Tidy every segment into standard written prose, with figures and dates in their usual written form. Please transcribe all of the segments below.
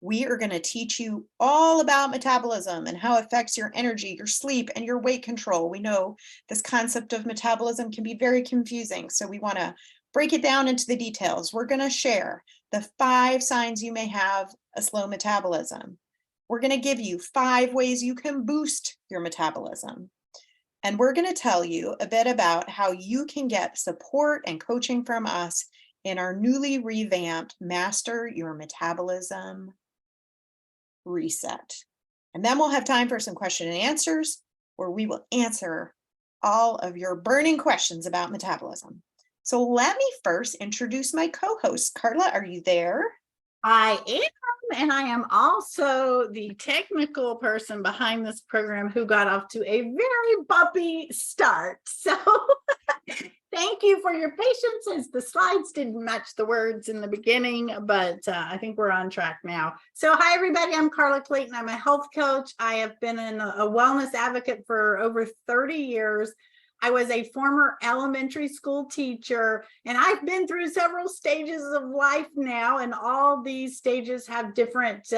We are going to teach you all about metabolism and how it affects your energy, your sleep, and your weight control. We know this concept of metabolism can be very confusing, so we want to break it down into the details. We're going to share the 5 signs you may have a slow metabolism. We're going to give you 5 ways you can boost your metabolism. And we're going to tell you a bit about how you can get support and coaching from us in our newly revamped Master Your Metabolism Reset. And then we'll have time for some question and answers, where we will answer all of your burning questions about metabolism. So let me first introduce my co-host. Carla, are you there? I am, and I am also the technical person behind this program who got off to a very bumpy start. So thank you for your patience, as the slides didn't match the words in the beginning, but I think we're on track now. So hi, everybody. I'm Carla Clayton. I'm a health coach. I have been a wellness advocate for over 30 years. I was a former elementary school teacher, and I've been through several stages of life now, and all these stages have different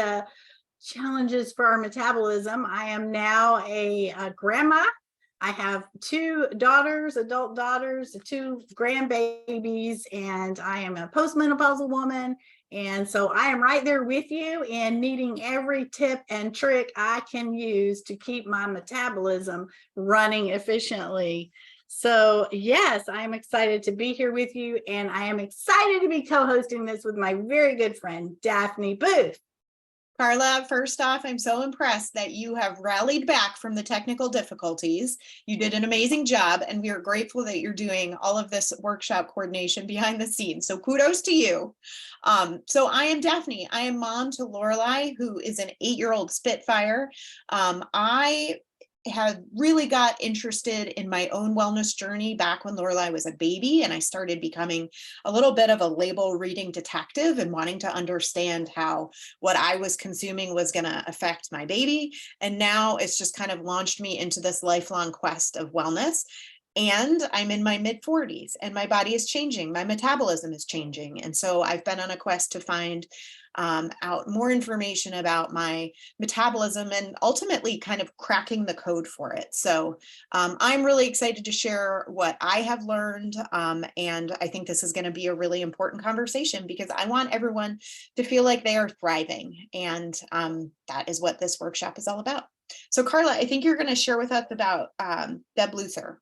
challenges for our metabolism. I am now a grandma. I have 2 daughters, adult daughters, 2 grandbabies, and I am a postmenopausal woman. And so I am right there with you in needing every tip and trick I can use to keep my metabolism running efficiently. So yes, I am excited to be here with you, and I am excited to be co-hosting this with my very good friend, Daphne Booth. Carla, first off, I'm so impressed that you have rallied back from the technical difficulties. You did an amazing job, and we are grateful that you're doing all of this workshop coordination behind the scenes. So kudos to you. So I am Daphne. I am mom to Lorelei, who is an 8-year-old Spitfire. I had really got interested in my own wellness journey back when Lorelei was a baby, and I started becoming a little bit of a label reading detective and wanting to understand how what I was consuming was going to affect my baby. And now it's just kind of launched me into this lifelong quest of wellness. And I'm in my mid-40s, and my body is changing. My metabolism is changing. And so I've been on a quest to find out more information about my metabolism and ultimately kind of cracking the code for it. So I'm really excited to share what I have learned. And I think this is going to be a really important conversation, because I want everyone to feel like they are thriving. And that is what this workshop is all about. So Carla, I think you're going to share with us about Deb Luther.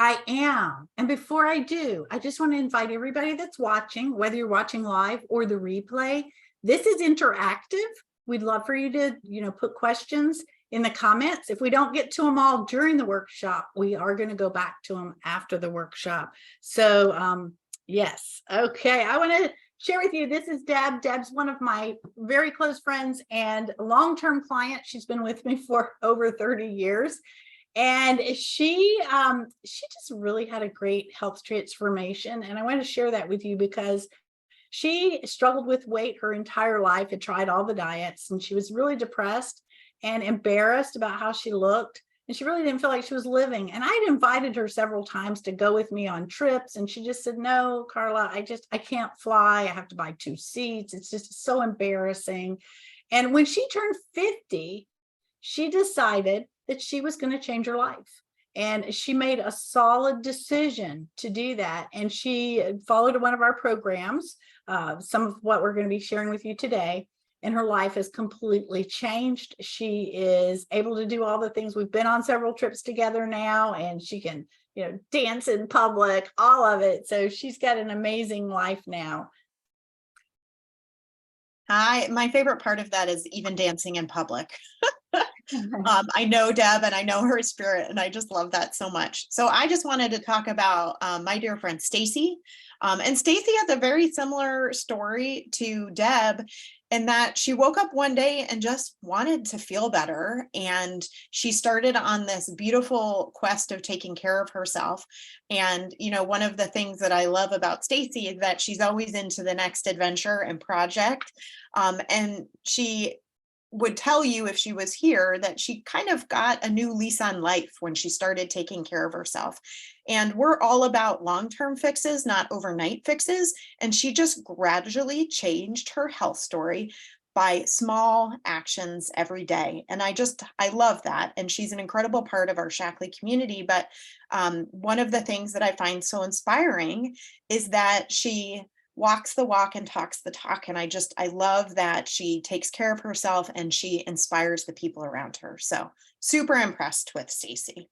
I am. And before I do, I just want to invite everybody that's watching, whether you're watching live or the replay, this is interactive. We'd love for you to, put questions in the comments. If we don't get to them all during the workshop, we are going to go back to them after the workshop. So yes. Okay. I want to share with you, this is Deb. Deb's one of my very close friends and long-term client. She's been with me for over 30 years. And she just really had a great health transformation. And I want to share that with you because she struggled with weight her entire life, had tried all the diets, and she was really depressed and embarrassed about how she looked. And she really didn't feel like she was living. And I'd invited her several times to go with me on trips. And she just said, no, Carla, I can't fly. I have to buy 2 seats. It's just so embarrassing. And when she turned 50, she decided that she was going to change her life. And she made a solid decision to do that. And she followed one of our programs, some of what we're going to be sharing with you today. And her life has completely changed. She is able to do all the things. We've been on several trips together now, and she can, dance in public, all of it. So she's got an amazing life now. My favorite part of that is even dancing in public. I know Deb, and I know her spirit, and I just love that so much. So I just wanted to talk about my dear friend Stacy. And Stacy has a very similar story to Deb, in that she woke up one day and just wanted to feel better. And she started on this beautiful quest of taking care of herself. And, one of the things that I love about Stacy is that she's always into the next adventure and project. And she would tell you, if she was here, that she kind of got a new lease on life when she started taking care of herself. And we're all about long-term fixes, not overnight fixes. And she just gradually changed her health story by small actions every day. And I love that. And she's an incredible part of our Shackley community. But one of the things that I find so inspiring is that she walks the walk and talks the talk. And I love that she takes care of herself and she inspires the people around her. So super impressed with Stacy.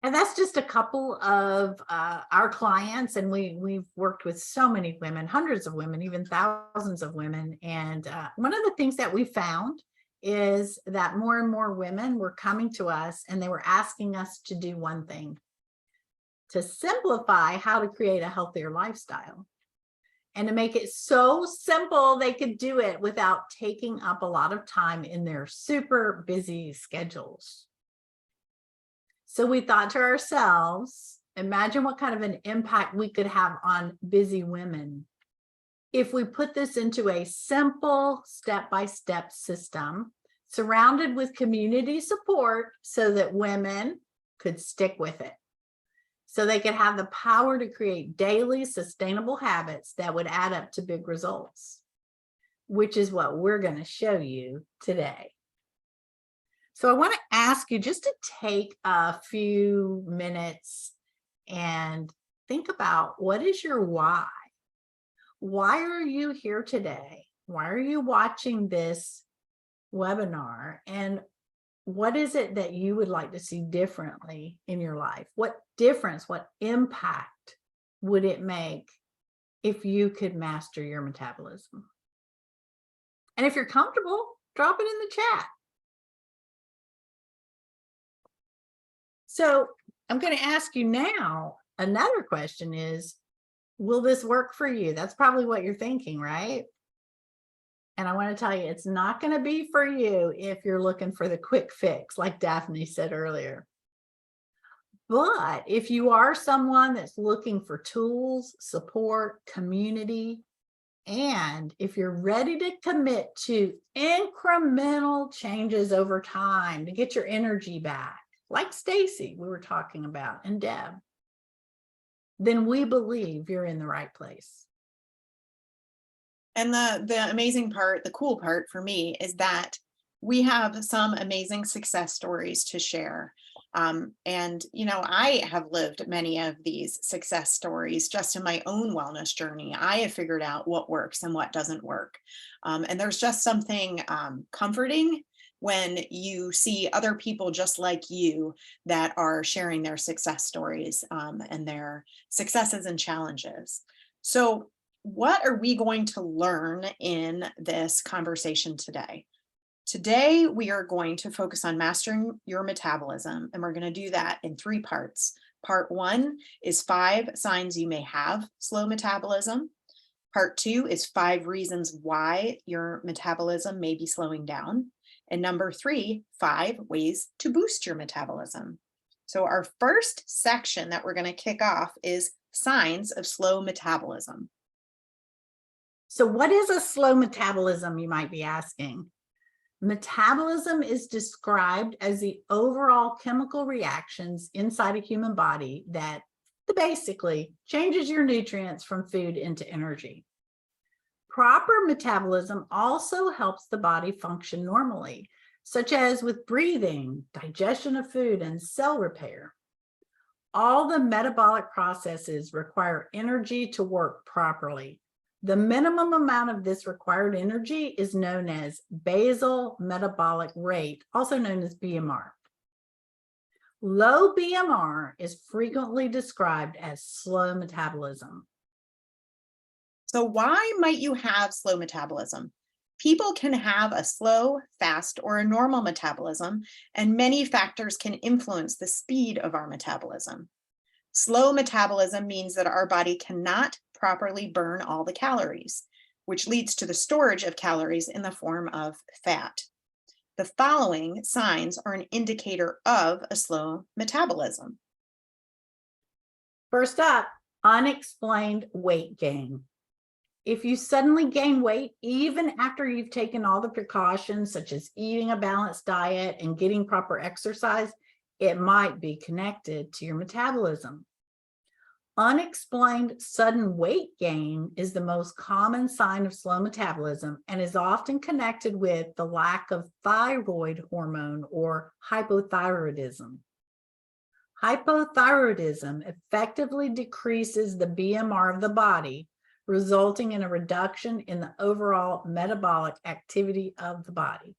And that's just a couple of our clients. And we've worked with so many women, hundreds of women, even thousands of women. And one of the things that we found is that more and more women were coming to us and they were asking us to do one thing: to simplify how to create a healthier lifestyle, and to make it so simple they could do it without taking up a lot of time in their super busy schedules. So we thought to ourselves, imagine what kind of an impact we could have on busy women if we put this into a simple step-by-step system surrounded with community support so that women could stick with it, so they could have the power to create daily sustainable habits that would add up to big results, which is what we're going to show you today. So I want to ask you just to take a few minutes and think about, what is your why? Why are you here today? Why are you watching this webinar? And what is it that you would like to see differently in your life? What difference, what impact would it make if you could master your metabolism? And if you're comfortable, drop it in the chat. So I'm going to ask you now, another question is, will this work for you? That's probably what you're thinking, right? And I want to tell you, it's not going to be for you if you're looking for the quick fix, like Daphne said earlier. But if you are someone that's looking for tools, support, community, and if you're ready to commit to incremental changes over time to get your energy back, like Stacy we were talking about, and Deb, then we believe you're in the right place. And the amazing part, the cool part for me, is that we have some amazing success stories to share. And, you know, I have lived many of these success stories just in my own wellness journey. I have figured out what works and what doesn't work. And there's just something comforting when you see other people just like you that are sharing their success stories and their successes and challenges. So what are we going to learn in this conversation today? Today, we are going to focus on mastering your metabolism, and we're going to do that in 3 parts. Part 1 is 5 signs you may have slow metabolism. Part 2 is 5 reasons why your metabolism may be slowing down. And number 3, 5 ways to boost your metabolism. So our first section that we're going to kick off is signs of slow metabolism. So what is a slow metabolism, you might be asking? Metabolism is described as the overall chemical reactions inside a human body that basically changes your nutrients from food into energy. Proper metabolism also helps the body function normally, such as with breathing, digestion of food, and cell repair. All the metabolic processes require energy to work properly. The minimum amount of this required energy is known as basal metabolic rate, also known as BMR. Low BMR is frequently described as slow metabolism. So why might you have slow metabolism? People can have a slow, fast, or a normal metabolism, and many factors can influence the speed of our metabolism. Slow metabolism means that our body cannot properly burn all the calories, which leads to the storage of calories in the form of fat. The following signs are an indicator of a slow metabolism. First up, unexplained weight gain. If you suddenly gain weight, even after you've taken all the precautions, such as eating a balanced diet and getting proper exercise, it might be connected to your metabolism. Unexplained sudden weight gain is the most common sign of slow metabolism and is often connected with the lack of thyroid hormone or hypothyroidism. Hypothyroidism effectively decreases the BMR of the body, resulting in a reduction in the overall metabolic activity of the body.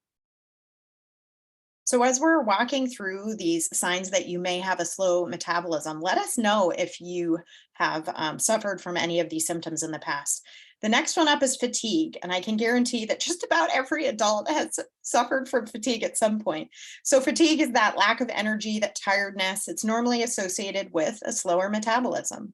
So as we're walking through these signs that you may have a slow metabolism, let us know if you have suffered from any of these symptoms in the past. The next one up is fatigue, and I can guarantee that just about every adult has suffered from fatigue at some point. So fatigue is that lack of energy, that tiredness. It's normally associated with a slower metabolism.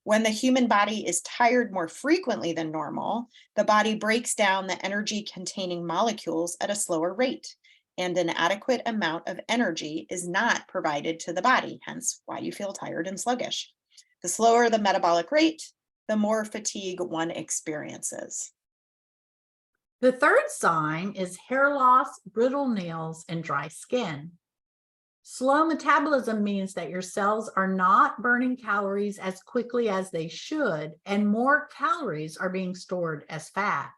When the human body is tired more frequently than normal, the body breaks down the energy-containing molecules at a slower rate, and an adequate amount of energy is not provided to the body, hence why you feel tired and sluggish. The slower the metabolic rate, the more fatigue one experiences. The third sign is hair loss, brittle nails, and dry skin. Slow metabolism means that your cells are not burning calories as quickly as they should, and more calories are being stored as fat.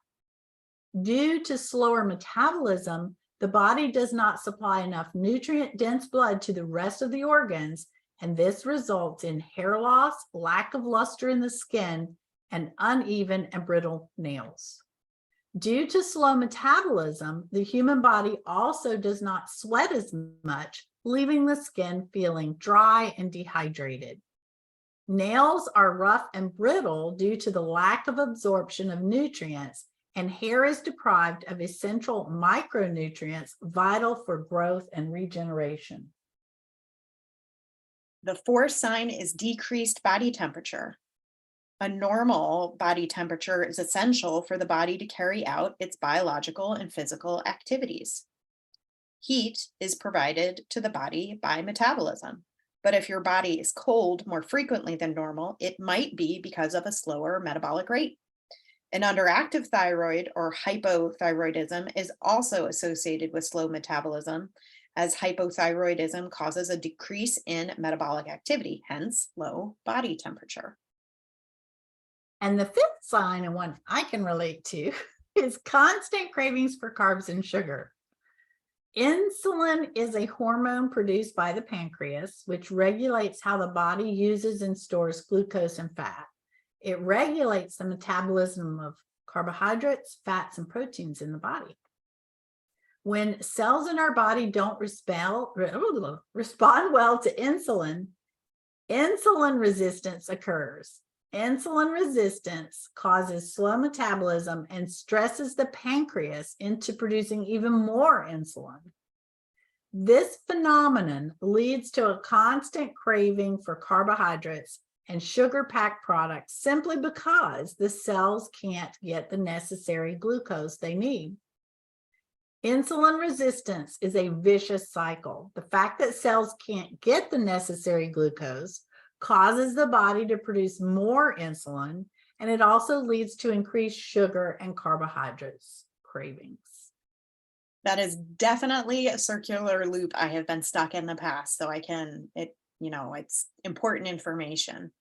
Due to slower metabolism, the body does not supply enough nutrient-dense blood to the rest of the organs, and this results in hair loss, lack of luster in the skin, and uneven and brittle nails. Due to slow metabolism, the human body also does not sweat as much, leaving the skin feeling dry and dehydrated. Nails are rough and brittle due to the lack of absorption of nutrients, and hair is deprived of essential micronutrients vital for growth and regeneration. The fourth sign is decreased body temperature. A normal body temperature is essential for the body to carry out its biological and physical activities. Heat is provided to the body by metabolism, but if your body is cold more frequently than normal, it might be because of a slower metabolic rate. An underactive thyroid or hypothyroidism is also associated with slow metabolism, as hypothyroidism causes a decrease in metabolic activity, hence low body temperature. And the fifth sign, and one I can relate to, is constant cravings for carbs and sugar. Insulin is a hormone produced by the pancreas, which regulates how the body uses and stores glucose and fat. It regulates the metabolism of carbohydrates, fats, and proteins in the body. When cells in our body don't respond well to insulin, insulin resistance occurs. Insulin resistance causes slow metabolism and stresses the pancreas into producing even more insulin. This phenomenon leads to a constant craving for carbohydrates and sugar-packed products simply because the cells can't get the necessary glucose they need. Insulin resistance is a vicious cycle. The fact that cells can't get the necessary glucose causes the body to produce more insulin, and it also leads to increased sugar and carbohydrates cravings. That is definitely a circular loop I have been stuck in the past, so it's important information.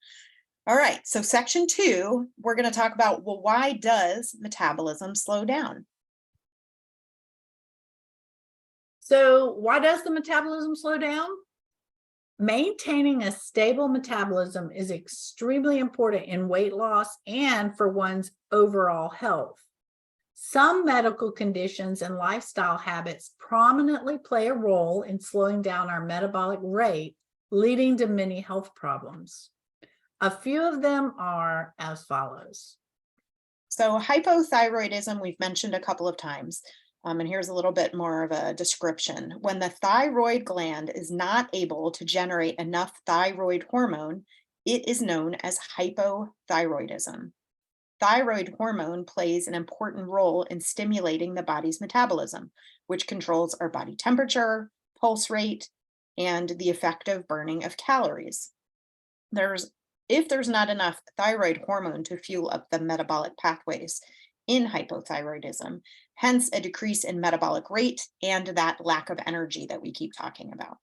All right, so section 2, we're going to talk about, well, why does metabolism slow down? So why does the metabolism slow down? Maintaining a stable metabolism is extremely important in weight loss and for one's overall health. Some medical conditions and lifestyle habits prominently play a role in slowing down our metabolic rate, leading to many health problems. A few of them are as follows. So hypothyroidism, we've mentioned a couple of times. And here's a little bit more of a description. When the thyroid gland is not able to generate enough thyroid hormone, it is known as hypothyroidism. Thyroid hormone plays an important role in stimulating the body's metabolism, which controls our body temperature, pulse rate, and the effective burning of calories. If there's not enough thyroid hormone to fuel up the metabolic pathways in hypothyroidism, hence a decrease in metabolic rate and that lack of energy that we keep talking about.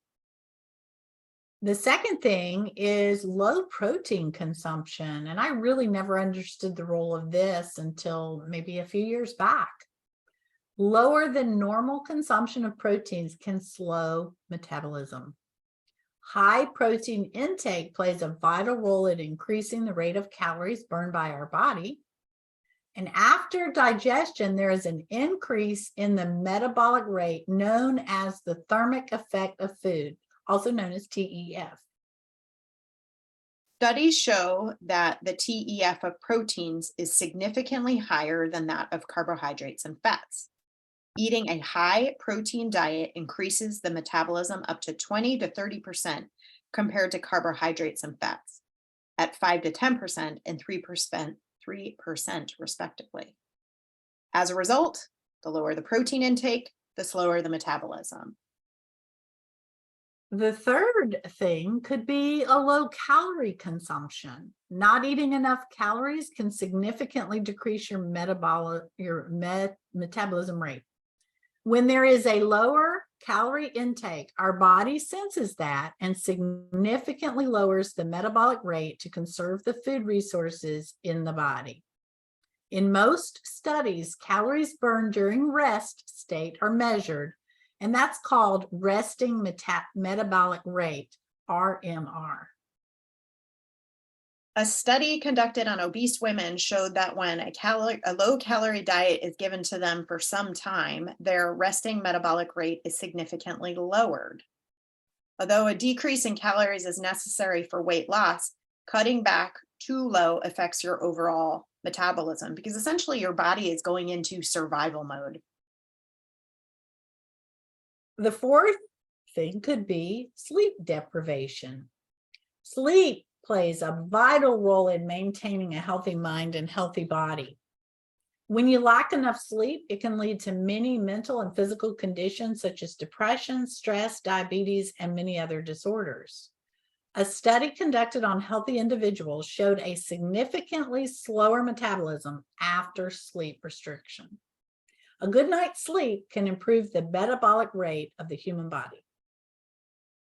The second thing is low protein consumption. And I really never understood the role of this until maybe a few years back. Lower than normal consumption of proteins can slow metabolism. High protein intake plays a vital role in increasing the rate of calories burned by our body. And after digestion, there is an increase in the metabolic rate known as the thermic effect of food, also known as TEF. Studies show that the TEF of proteins is significantly higher than that of carbohydrates and fats. Eating a high protein diet increases the metabolism up to 20 to 30% compared to carbohydrates and fats, at 5 to 10% and 3% respectively. As a result, the lower the protein intake, the slower the metabolism. The third thing could be a low calorie consumption. Not eating enough calories can significantly decrease your metabolism rate. When there is a lower calorie intake, our body senses that and significantly lowers the metabolic rate to conserve the food resources in the body. In most studies, calories burned during rest state are measured, and that's called resting metabolic rate, RMR. A study conducted on obese women showed that when a low-calorie diet is given to them for some time, their resting metabolic rate is significantly lowered. Although a decrease in calories is necessary for weight loss, cutting back too low affects your overall metabolism because essentially your body is going into survival mode. The fourth thing could be sleep deprivation. Sleep plays a vital role in maintaining a healthy mind and healthy body. When you lack enough sleep, it can lead to many mental and physical conditions such as depression, stress, diabetes, and many other disorders. A study conducted on healthy individuals showed a significantly slower metabolism after sleep restriction. A good night's sleep can improve the metabolic rate of the human body.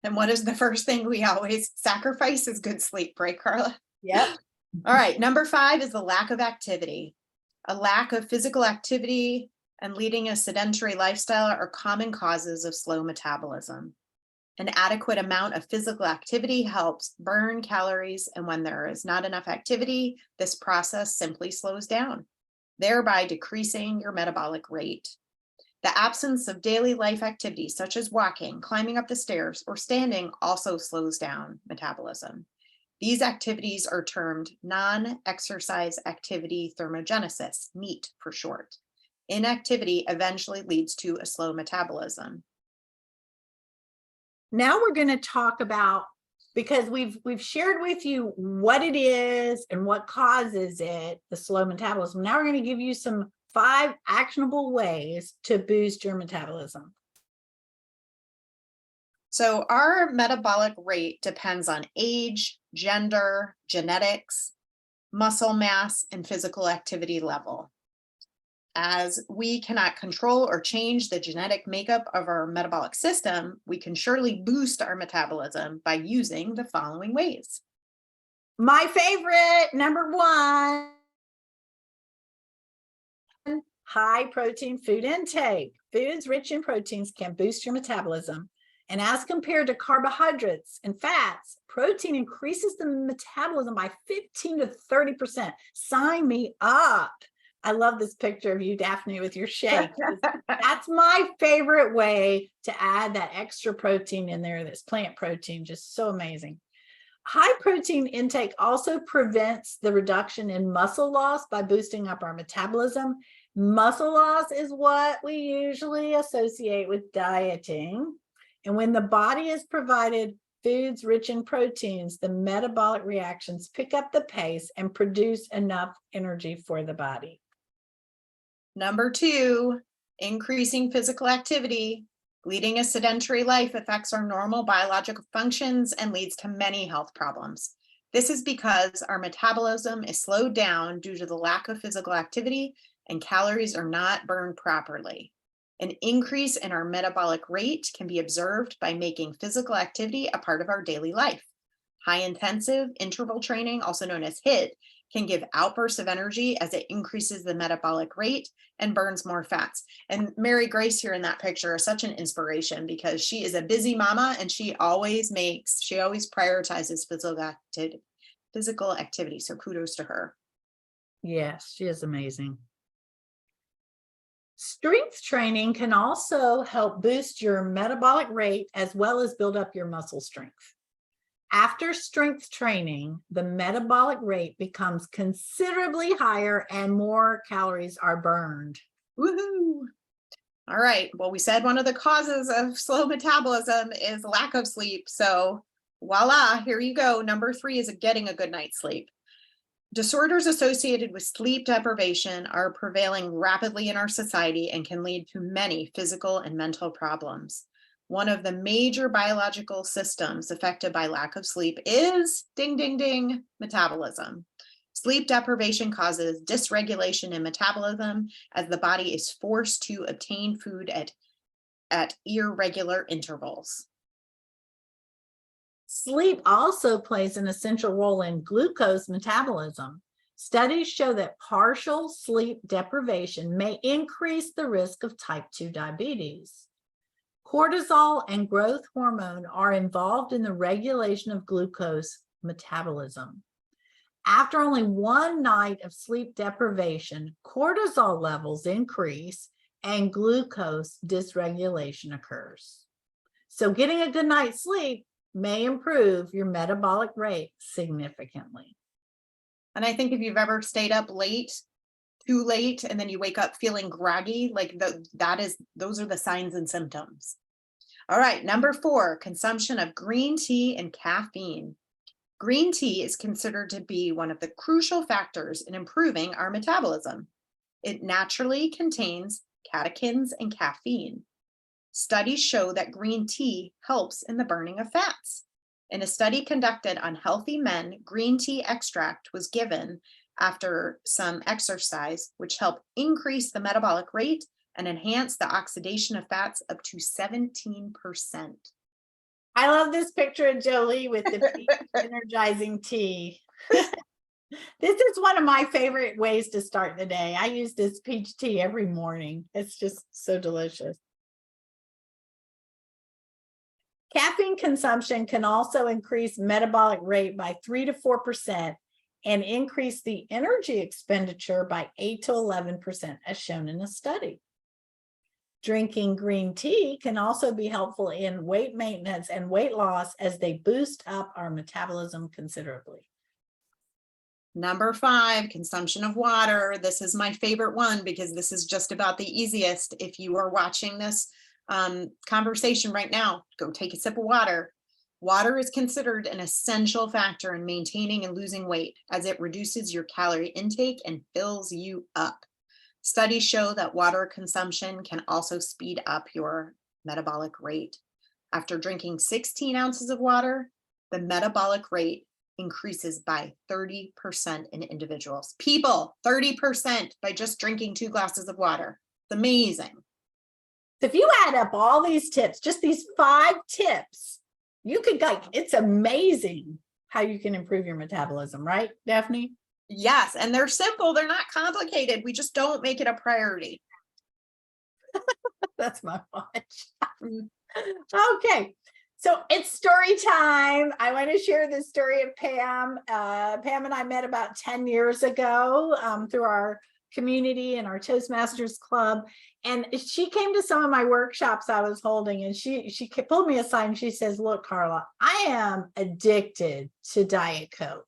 And what is the first thing we always sacrifice is good sleep, right, Carla? Yep. All right, number 5 is the lack of activity. A lack of physical activity and leading a sedentary lifestyle are common causes of slow metabolism. An adequate amount of physical activity helps burn calories, and when there is not enough activity, this process simply slows down, thereby decreasing your metabolic rate. The absence of daily life activities such as walking, climbing up the stairs, or standing also slows down metabolism. These activities are termed non-exercise activity thermogenesis, NEAT for short. Inactivity eventually leads to a slow metabolism. Now we're going to talk about, because we've shared with you what it is and what causes it, the slow metabolism. Now we're going to give you some 5 actionable ways to boost your metabolism. So our metabolic rate depends on age, gender, genetics, muscle mass, and physical activity level. As we cannot control or change the genetic makeup of our metabolic system, we can surely boost our metabolism by using the following ways. My favorite, number 1, high protein food intake. Foods rich in proteins can boost your metabolism. And as compared to carbohydrates and fats, protein increases the metabolism by 15 to 30%. Sign me up. I love this picture of you, Daphne, with your shake. That's my favorite way to add that extra protein in there. This plant protein, just so amazing. High protein intake also prevents the reduction in muscle loss by boosting up our metabolism. Muscle loss is what we usually associate with dieting. And when the body is provided foods rich in proteins, the metabolic reactions pick up the pace and produce enough energy for the body. Number 2, increasing physical activity. Leading a sedentary life affects our normal biological functions and leads to many health problems. This is because our metabolism is slowed down due to the lack of physical activity and calories are not burned properly. An increase in our metabolic rate can be observed by making physical activity a part of our daily life. High intensive interval training, also known as HIIT, can give outbursts of energy as it increases the metabolic rate and burns more fats. And Mary Grace here in that picture is such an inspiration because she is a busy mama and she always prioritizes physical activity. So kudos to her. Yes, she is amazing. Strength training can also help boost your metabolic rate as well as build up your muscle strength. After strength training, the metabolic rate becomes considerably higher and more calories are burned. Woohoo! All right. Well, we said one of the causes of slow metabolism is lack of sleep. So voila, here you go. Number 3 is getting a good night's sleep. Disorders associated with sleep deprivation are prevailing rapidly in our society and can lead to many physical and mental problems. One of the major biological systems affected by lack of sleep is, ding, ding, ding, metabolism. Sleep deprivation causes dysregulation in metabolism as the body is forced to obtain food at irregular intervals. Sleep also plays an essential role in glucose metabolism. Studies show that partial sleep deprivation may increase the risk of type 2 diabetes. Cortisol and growth hormone are involved in the regulation of glucose metabolism. After only one night of sleep deprivation, cortisol levels increase and glucose dysregulation occurs. So getting a good night's sleep may improve your metabolic rate significantly. And I think if you've ever stayed up late, too late, and then you wake up feeling groggy, like those are the signs and symptoms. All right, number 4, consumption of green tea and caffeine. Green tea is considered to be one of the crucial factors in improving our metabolism. It naturally contains catechins and caffeine. Studies show that green tea helps in the burning of fats. In a study conducted on healthy men, green tea extract was given after some exercise, which helped increase the metabolic rate and enhance the oxidation of fats up to 17%. I love this picture of Jolie with the peach energizing tea. This is one of my favorite ways to start the day. I use this peach tea every morning. It's just so delicious. Caffeine consumption can also increase metabolic rate by 3 to 4% and increase the energy expenditure by 8 to 11%, as shown in a study. Drinking green tea can also be helpful in weight maintenance and weight loss as they boost up our metabolism considerably. Number 5, consumption of water. This is my favorite one because this is just about the easiest. If you are watching this conversation right now, go take a sip of water. Water is considered an essential factor in maintaining and losing weight as it reduces your calorie intake and fills you up. Studies show that water consumption can also speed up your metabolic rate. After drinking 16 ounces of water, the metabolic rate increases by 30% in individuals. People, 30% by just drinking 2 glasses of water. It's amazing. If you add up all these tips, just these 5 tips, you could it's amazing how you can improve your metabolism, right, Daphne? Yes, and they're simple. They're not complicated. We just don't make it a priority. That's my watch. Okay, so it's story time. I want to share the story of Pam. Pam and I met about 10 years ago through our community and our Toastmasters club. And she came to some of my workshops I was holding, and she pulled me aside and she says, "Look, Carla, I am addicted to Diet Coke."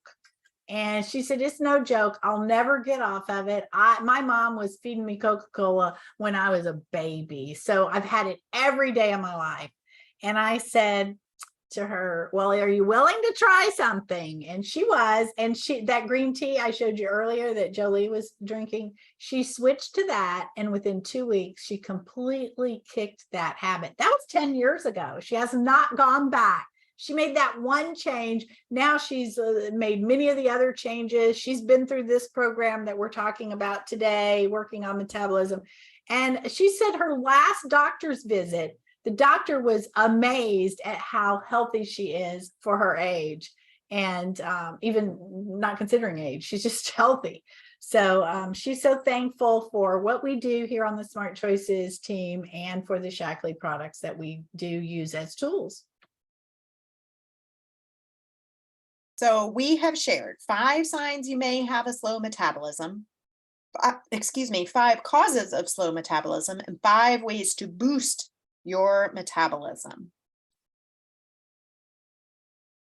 And she said, "It's no joke. I'll never get off of it. My mom was feeding me Coca-Cola when I was a baby. So I've had it every day of my life." And I said to her, "Well, are you willing to try something?" And she was. And that green tea I showed you earlier that Jolie was drinking, she switched to that. And within 2 weeks, she completely kicked that habit. That was 10 years ago. She has not gone back. She made that one change. Now she's made many of the other changes. She's been through this program that we're talking about today, working on metabolism. And she said her last doctor's visit, the doctor was amazed at how healthy she is for her age. And even not considering age, she's just healthy. So she's so thankful for what we do here on the Smart Choices team and for the Shaklee products that we do use as tools. So we have shared 5 signs you may have a slow metabolism, 5 causes of slow metabolism, and 5 ways to boost your metabolism.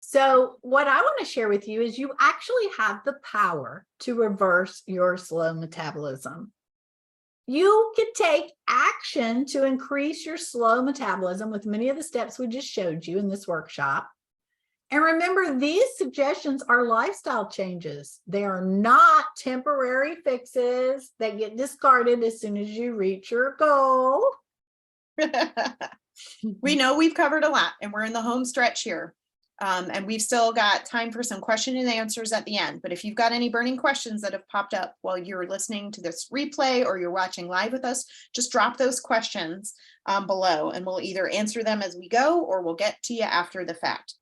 So what I want to share with you is you actually have the power to reverse your slow metabolism. You can take action to increase your slow metabolism with many of the steps we just showed you in this workshop. And remember, these suggestions are lifestyle changes. They are not temporary fixes that get discarded as soon as you reach your goal. We know we've covered a lot and we're in the home stretch here. And we've still got time for some question and answers at the end. But if you've got any burning questions that have popped up while you're listening to this replay or you're watching live with us, just drop those questions below and we'll either answer them as we go or we'll get to you after the fact.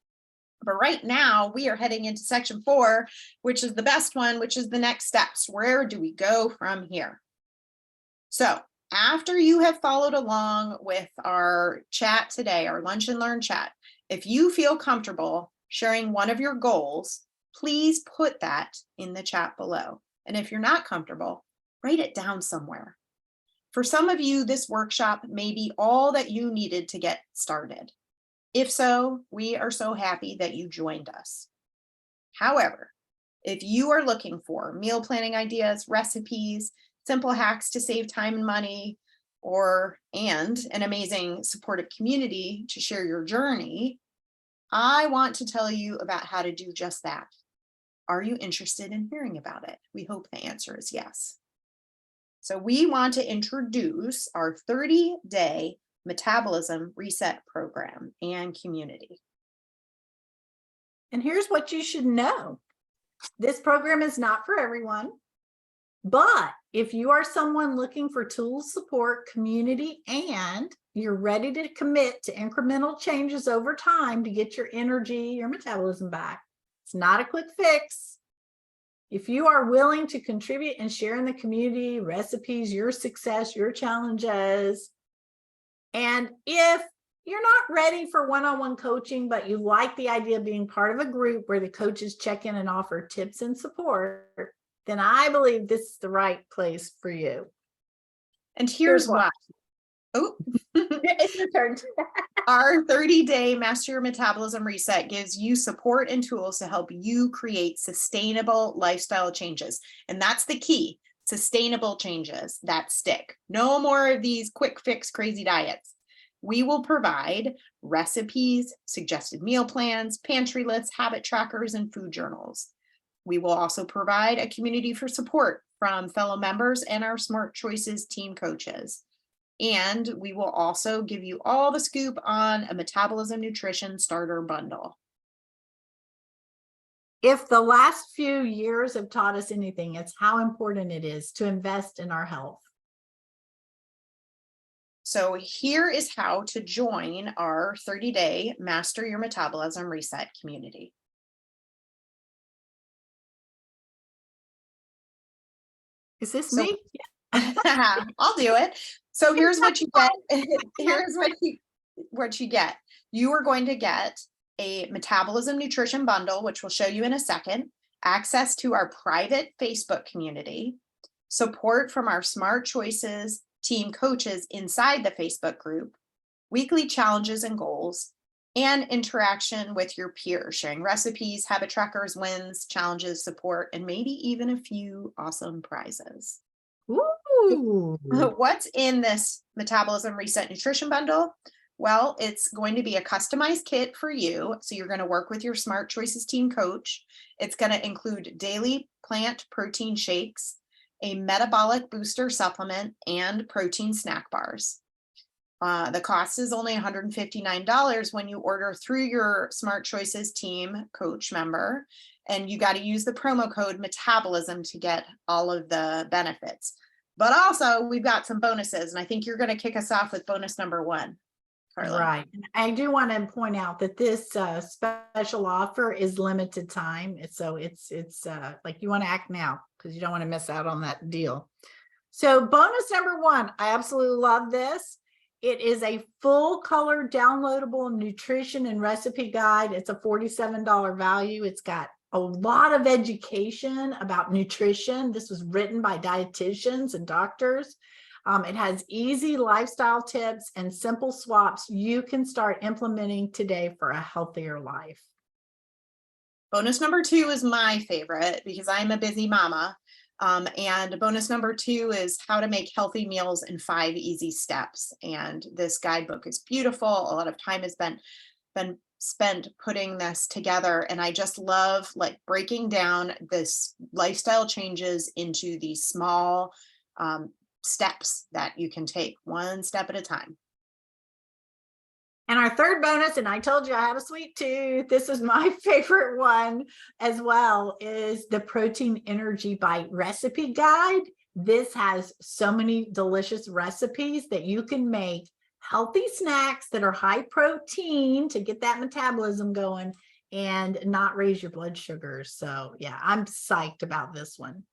But right now we are heading into section 4, which is the best one, which is the next steps. Where do we go from here? So after you have followed along with our chat today, our Lunch and Learn chat, if you feel comfortable sharing one of your goals, please put that in the chat below. And if you're not comfortable, write it down somewhere. For some of you, this workshop may be all that you needed to get started. If so, we are so happy that you joined us. However, if you are looking for meal planning ideas, recipes, simple hacks to save time and money, and an amazing supportive community to share your journey, I want to tell you about how to do just that. Are you interested in hearing about it? We hope the answer is yes. So we want to introduce our 30-day Metabolism Reset Program and community. And here's what you should know. This program is not for everyone, but if you are someone looking for tools, support, community, and you're ready to commit to incremental changes over time to get your energy, your metabolism back, it's not a quick fix. If you are willing to contribute and share in the community, recipes, your success, your challenges, and if you're not ready for one-on-one coaching, but you like the idea of being part of a group where the coaches check in and offer tips and support, then I believe this is the right place for you. And here's why. Oh, it's your turn. Our 30-day Master Your Metabolism Reset gives you support and tools to help you create sustainable lifestyle changes. And that's the key, sustainable changes that stick. No more of these quick fix crazy diets. We will provide recipes, suggested meal plans, pantry lists, habit trackers, and food journals. We will also provide a community for support from fellow members and our Smart Choices team coaches. And we will also give you all the scoop on a metabolism nutrition starter bundle. If the last few years have taught us anything, it's how important it is to invest in our health. So here is how to join our 30-day Master Your Metabolism Reset community. Is this me? I'll do it. So here's what you get. Here's what you get. You are going to get a metabolism nutrition bundle, which we'll show you in a second, access to our private Facebook community, support from our Smart Choices team coaches inside the Facebook group, weekly challenges and goals, and interaction with your peers, sharing recipes, habit trackers, wins, challenges, support, and maybe even a few awesome prizes. Ooh. What's in this Metabolism Reset Nutrition Bundle? Well, it's going to be a customized kit for you. So you're going to work with your Smart Choices team coach. It's going to include daily plant protein shakes, a metabolic booster supplement, and protein snack bars. The cost is only $159 when you order through your Smart Choices team coach member, and you got to use the promo code Metabolism to get all of the benefits. but also we've got some bonuses, and I think you're going to kick us off with bonus number 1, Carla. Right. And I do want to point out that this special offer is limited time. So it's like you want to act now because you don't want to miss out on that deal. So bonus number 1, I absolutely love this. It is a full color downloadable nutrition and recipe guide. It's a $47 value. It's got a lot of education about nutrition. This was written by dietitians and doctors. It has easy lifestyle tips and simple swaps you can start implementing today for a healthier life. Bonus number 2 is my favorite because I'm a busy mama. And bonus number 2 is how to make healthy meals in 5 easy steps. And this guidebook is beautiful. A lot of time has been spent putting this together. And I just love like breaking down this lifestyle changes into these small steps that you can take one step at a time. And our third bonus, and I told you I have a sweet tooth, this is my favorite one as well, is the Protein Energy Bite recipe guide. This has so many delicious recipes that you can make healthy snacks that are high protein to get that metabolism going and not raise your blood sugars. So yeah, I'm psyched about this one.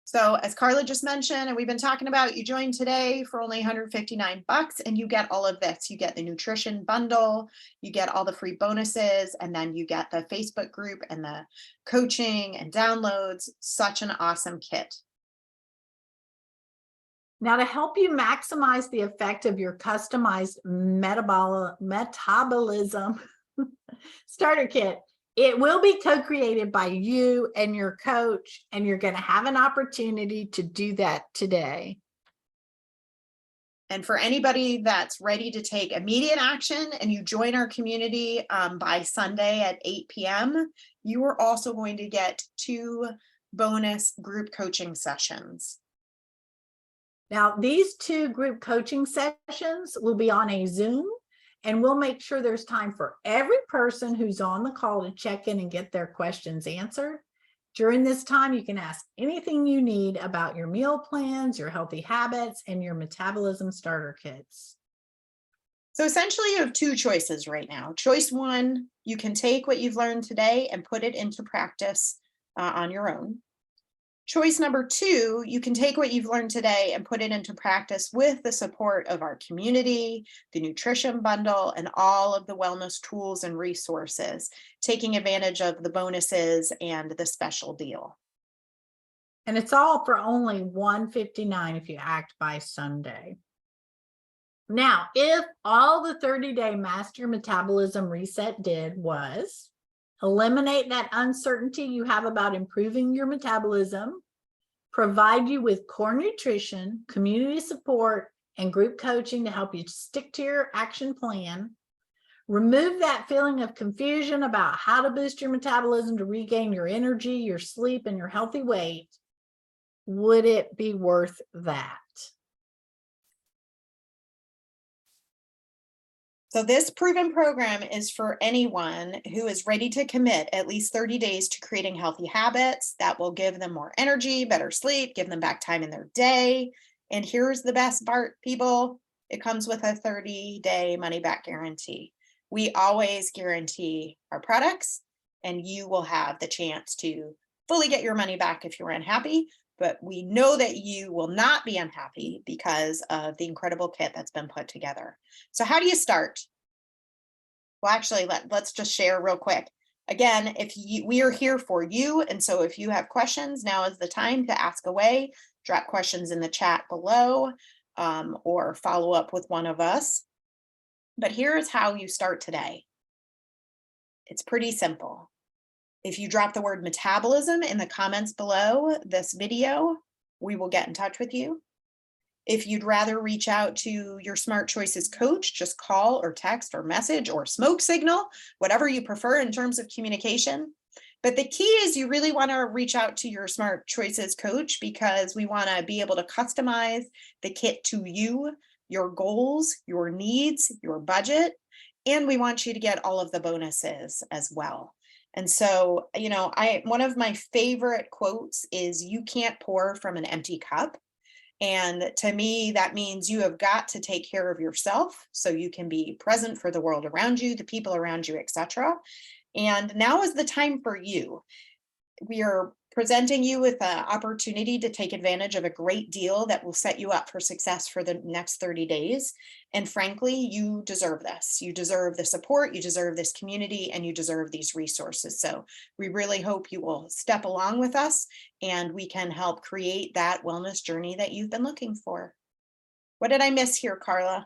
So as Carla just mentioned, and we've been talking about, you join today for only $159 and you get all of this. You get the nutrition bundle, you get all the free bonuses, and then you get the Facebook group and the coaching and downloads. Such an awesome kit. Now, to help you maximize the effect of your customized metabolism starter kit, it will be co-created by you and your coach, and you're going to have an opportunity to do that today. And for anybody that's ready to take immediate action and you join our community by Sunday at 8 p.m., you are also going to get 2 bonus group coaching sessions. Now, these 2 group coaching sessions will be on a Zoom, and we'll make sure there's time for every person who's on the call to check in and get their questions answered. During this time, you can ask anything you need about your meal plans, your healthy habits, and your metabolism starter kits. So essentially you have 2 choices right now. Choice 1, you can take what you've learned today and put it into practice on your own. Choice number 2, you can take what you've learned today and put it into practice with the support of our community, the nutrition bundle, and all of the wellness tools and resources, taking advantage of the bonuses and the special deal. And it's all for only $159 if you act by Sunday. Now, if all the 30-day Master Metabolism Reset did was eliminate that uncertainty you have about improving your metabolism, provide you with core nutrition, community support, and group coaching to help you stick to your action plan, remove that feeling of confusion about how to boost your metabolism to regain your energy, your sleep, and your healthy weight, would it be worth that? So this proven program is for anyone who is ready to commit at least 30 days to creating healthy habits that will give them more energy, better sleep, give them back time in their day. And here's the best part, people. It comes with a 30-day money-back guarantee. We always guarantee our products, and you will have the chance to fully get your money back if you're unhappy. But we know that you will not be unhappy because of the incredible kit that's been put together. So how do you start? Well, actually, let's just share real quick. Again, we are here for you. And so if you have questions, now is the time to ask away. Drop questions in the chat below or follow up with one of us. But here's how you start today. It's pretty simple. If you drop the word metabolism in the comments below this video, we will get in touch with you. If you'd rather reach out to your Smart Choices coach, just call or text or message or smoke signal, whatever you prefer in terms of communication. But the key is you really want to reach out to your Smart Choices coach because we want to be able to customize the kit to you, your goals, your needs, your budget, and we want you to get all of the bonuses as well. And so, one of my favorite quotes is, "You can't pour from an empty cup." And to me, that means you have got to take care of yourself so you can be present for the world around you, the people around you, etc. And now is the time for you. We are presenting you with an opportunity to take advantage of a great deal that will set you up for success for the next 30 days. And frankly, you deserve this. You deserve the support, you deserve this community, and you deserve these resources. So we really hope you will step along with us and we can help create that wellness journey that you've been looking for. What did I miss here, Carla?